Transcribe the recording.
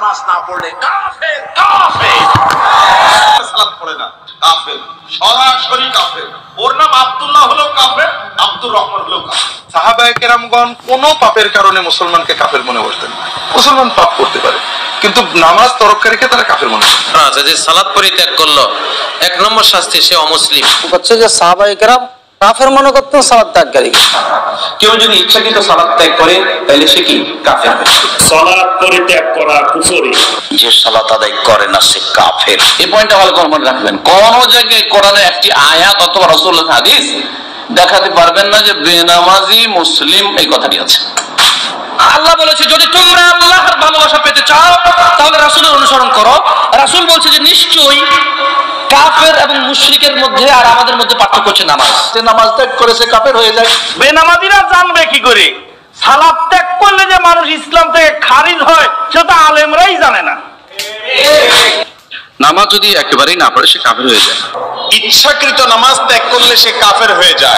নামাজ না পড়লে কাফের কাফের। সালাত পড়ে না কাফের, সরাসরি কাফের। ওর নাম আব্দুল্লাহ হলো কাফের, আব্দুর রহমান হলো কাফের। সাহাবায়ে কেরামগণ কোন পাপের কারণে মুসলমানকে কাফের মনে করতেন? মুসলমান পাপ করতে পারে, কিন্তু নামাজ তরককারীকে তারা কাফের মনে করতেন। আচ্ছা, যে সালাত পরিত্যাগ করলো 1 নম্বর শাস্তি, সে অমুসলিম। হচ্ছে যে সাহাবায়ে কেরাম কাফের মনে করতেন সালাত ত্যাগকারী। কেউ যদি ইচ্ছাকৃত সালাত ত্যাগ করে তাহলে সে কি কাফের? সালাত পরিত্যাগ করা কুফরি। যে সালাত আদায় করে না সে কাফের। এই পয়েন্টটা ভালো করে মনে রাখবেন। কোন জায়গায় কোরআনে একটি আয়াত অথবা রাসূলুল্লাহর হাদিস দেখাতে পারবেন না যে বেনামাজি মুসলিম এই কথাটি আছে। আল্লাহ বলেছে যদি তোমরা আল্লাহর ভালোবাসা পেতে চাও তাহলে রাসূলের অনুসরণ করো। রাসূল বলছে যে নিশ্চয়ই কাফের এবং মুশরিকের মধ্যে আর আমাদের মধ্যে পার্থক্য হচ্ছে নামাজ। যে নামাজ ত্যাগ করে সে কাফের হয়ে যায়। বেনামাজিরা জানবে কি করে সালাত ত্যাগ করলে যে মানুষ ইসলাম থেকে খারিজ হয় সেটা আলেমরাই জানে না। নামাজ যদি একেবারেই না পড়ে সে কাফের হয়ে যায়। ইচ্ছাকৃত নামাজ ত্যাগ করলে সে কাফের হয়ে যায়।